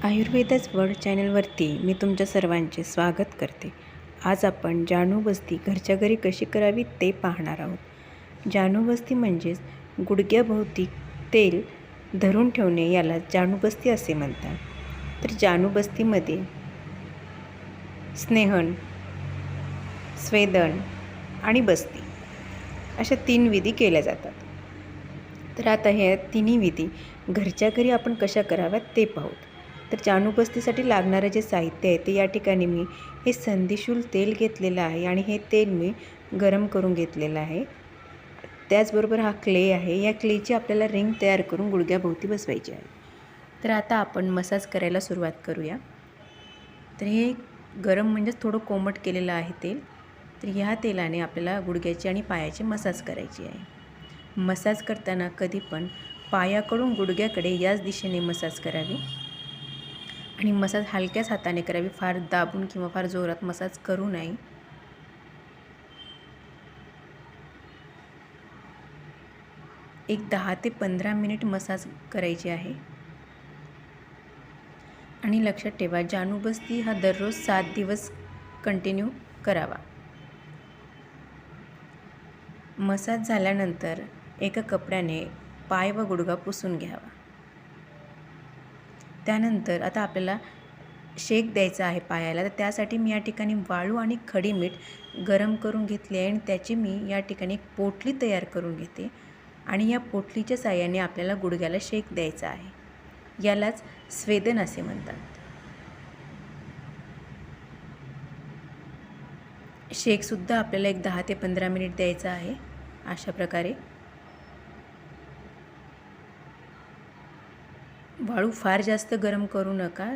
आयुर्वेदाच world चॅनलवरती मी तुमच्या सर्वांचे स्वागत करते. आज आपण जाणूबस्ती घरच्या घरी कशी करावी ते पाहणार आहोत. जाणूबस्ती म्हणजेच गुडघ्याभोवती तेल धरून ठेवणे याला जाणूबस्ती असे म्हणतात. तर जाणूबस्तीमध्ये स्नेहन, स्वेदन आणि बस्ती अशा 3 विधी केल्या जातात. तर आता ह्या तिन्ही विधी घरच्या घरी आपण कशा कराव्यात ते पाहू. तर जाणूबस्तीसाठी लागणारं जे साहित्य आहे ते या ठिकाणी मी हे संधिशूल तेल घेतलेलं आहे आणि हे तेल मी गरम करून घेतलेलं आहे. त्याचबरोबर हा क्ले आहे. या क्लेची आपल्याला रिंग तयार करून गुडघ्याभोवती बसवायची आहे. तर आता आपण मसाज करायला सुरुवात करूया. तर हे गरम म्हणजेच थोडं कोमट केलेलं आहे तेल. तर ह्या तेलाने आपल्याला गुडघ्याची आणि पायाची मसाज करायची आहे. मसाज करताना कधी पण पायाकडून गुडघ्याकडे याच दिशेने मसाज करावी आणि मसाज हलक्याच हाताने करावी. फार दाबून किंवा फार जोरात मसाज करू नये. एक 10 ते 15 मिनिट मसाज करायची आहे. आणि लक्षात ठेवा, जाणूबस्ती हा दररोज 7 दिवस कंटिन्यू करावा. मसाज झाल्यानंतर एका कपड्याने पाय व गुडघा पुसून घ्यावा. त्यानंतर आता आपल्याला शेक द्यायचा आहे पायाला. तर त्यासाठी मी या ठिकाणी वाळू आणि खडी मीठ गरम करून घेतले आहे आणि त्याची मी या ठिकाणी एक पोटली तयार करून घेते आणि या पोटलीच्या साहाय्याने आपल्याला गुडघ्याला शेक द्यायचा आहे. यालाच स्वेदन असे म्हणतात. शेकसुद्धा आपल्याला एक 10 ते 15 मिनिट द्यायचा आहे. अशा प्रकारे वाळू फार जास्त गरम करू नका.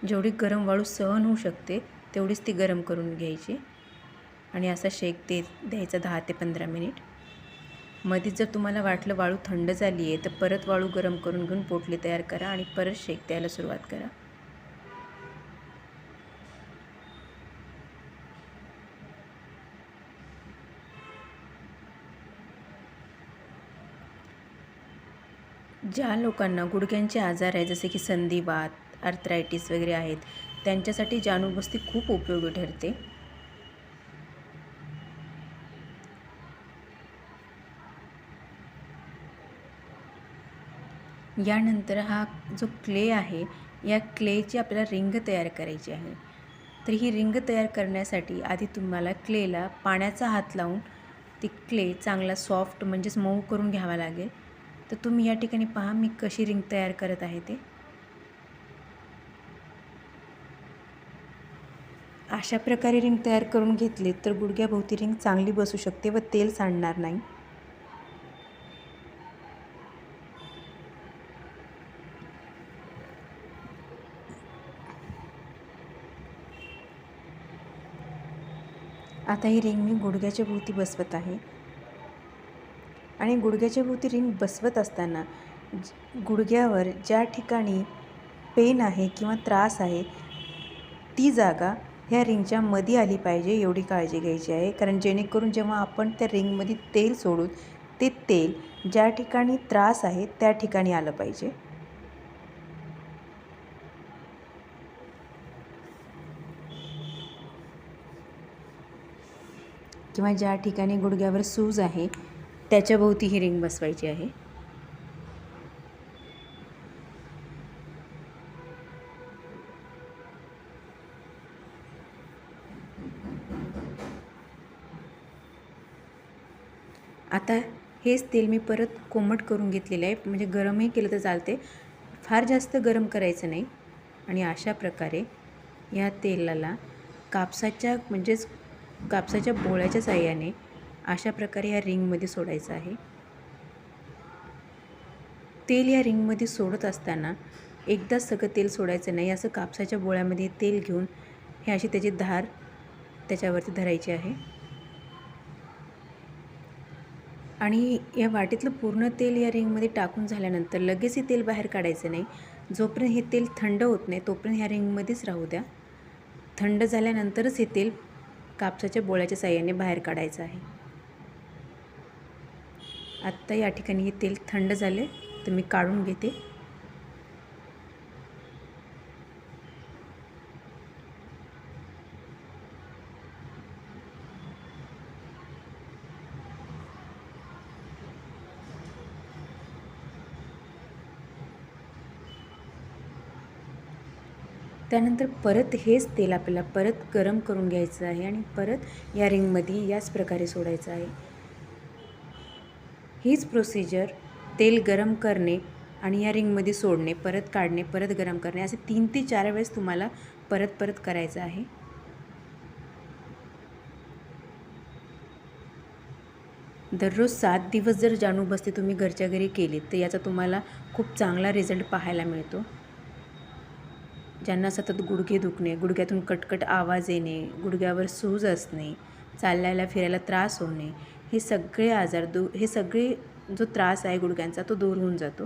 जेवढी गरम वाळू सहन होऊ शकते तेवढीच ती गरम करून घ्यायची आणि असा शेक द्यायचा 10 ते 15 मिनिट. मध्येच जर तुम्हाला वाटलं वाळू थंड झाली आहे तर परत वाळू गरम करून घेऊन पोटली तयार करा आणि परत शेक द्यायला सुरुवात करा. ज्या लोकांना गुडघ्यांचे आजार आहे, जसे की संधिवात, आर्थरायटिस वगैरे आहेत, त्यांच्यासाठी जाणूबस्ती खूप उपयोगी ठरते. यानंतर हा जो क्ले आहे, या क्लेची आपल्याला रिंग तयार करायची आहे. तर ही रिंग तयार करण्यासाठी आधी तुम्हाला क्लेला पाण्याचा हात लावून ती क्ले चांगला सॉफ्ट म्हणजेच मऊ करून घ्यावा लागेल. तर तुम्ही या ठिकाणी पहा मी कशी रिंग तयार करत आहे ते. अशा प्रकारे रिंग तयार करून घेतली तर गुडघ्याभोवती रिंग चांगली बसू शकते व तेल सांडणार नाही. आता ही रिंग मी गुडघ्याच्या भोवती बसवत आहे आणि गुडघ्याच्या भोवती रिंग बसवत असताना गुडघ्यावर ज्या ठिकाणी पेन आहे किंवा त्रास आहे ती जागा ह्या रिंगच्या मध्ये आली पाहिजे एवढी काळजी घ्यायची आहे. कारण जेणेकरून जेव्हा आपण त्या रिंगमध्ये तेल सोडू ते तेल ज्या ठिकाणी त्रास आहे त्या ठिकाणी आलं पाहिजे. किंवा ज्या ठिकाणी गुडघ्यावर सूज आहे त्याच्या भोवती ही रिंग बसवायची आहे. आता हेच तेल मी परत कोमट करून घेतलेलं आहे. म्हणजे गरमही केलं तर चालते, फार जास्त गरम करायचं नाही. आणि अशा प्रकारे या तेलाला कापसाच्या बोळ्याच्या साहाय्याने अशा प्रकारे या रिंगमध्ये सोडायचं आहे. तेल या रिंगमध्ये सोडत असताना एकदाच सगळं तेल सोडायचं नाही. असं कापसाच्या बोळ्यामध्ये तेल घेऊन हे अशी त्याची धार त्याच्यावरती धरायची आहे आणि या वाटीतलं पूर्ण तेल या रिंगमध्ये टाकून झाल्यानंतर लगेच हे तेल बाहेर काढायचं नाही. जोपर्यंत हे तेल थंड होत नाही तोपर्यंत ह्या रिंगमध्येच राहू द्या. थंड झाल्यानंतरच हे तेल कापसाच्या बोळ्याच्या साहाय्याने बाहेर काढायचं आहे. आत्ता या ठिकाणी हे तेल थंड झाले तर मी काढून घेते त्यानंतर परत हेच तेल आपल्याला परत गरम करून घ्यायचं आहे आणि परत या रिंगमध्ये याच प्रकारे सोडायचं आहे. हीच प्रोसिजर तेल गरम करणे आणि या रिंगमध्ये सोडणे, परत काढणे, परत गरम करणे असे 3 ते 4 वेळेस तुम्हाला परत करायचं आहे. दररोज 7 दिवस जर जानू बस्ती तुम्ही घरच्या घरी केलीत तर याचा तुम्हाला खूप चांगला रिझल्ट पाहायला मिळतो. ज्यांना सतत गुडघे दुखणे, गुडघ्यातून कटकट आवाज येणे, गुडघ्यावर सूज असणे, चालायला फिरायला त्रास होणे, हे सगळे आजार हे सगळे जो त्रास आहे गुडघ्यांचा तो दूर होऊन जातो.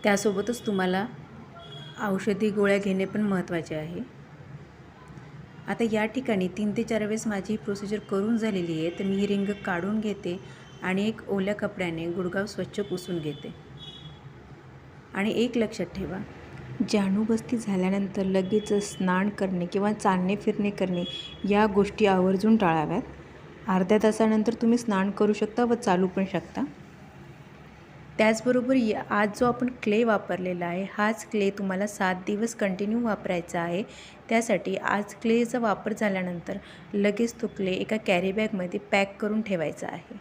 त्यासोबतच तुम्हाला औषधी गोळ्या घेणे पण महत्त्वाचे आहे. आता या ठिकाणी 3 ते 4 वेळेस माझी ही प्रोसिजर करून झालेली आहे. तर मी ही रिंग काढून घेते आणि एक ओल्या कपड्याने गुडघा स्वच्छ पुसून घेते. आणि एक लक्षात ठेवा, जानूबस्ती झाल्यानंतर लगेच स्नान करणे किंवा चालणे फिरणे करणे या गोष्टी आवर्जून टाळाव्यात. अर्ध्या तासानंतर तुम्ही स्नान करू शकता व चालू पण शकता. त्याचबरोबर आज जो आपण क्ले वापरलेला आहे हाच क्ले तुम्हाला 7 दिवस कंटिन्यू वापरायचा आहे. त्यासाठी आज क्लेचा वापर झाल्यानंतर लगेच तो क्ले एका कॅरी बॅगमध्ये पॅक करून ठेवायचा आहे.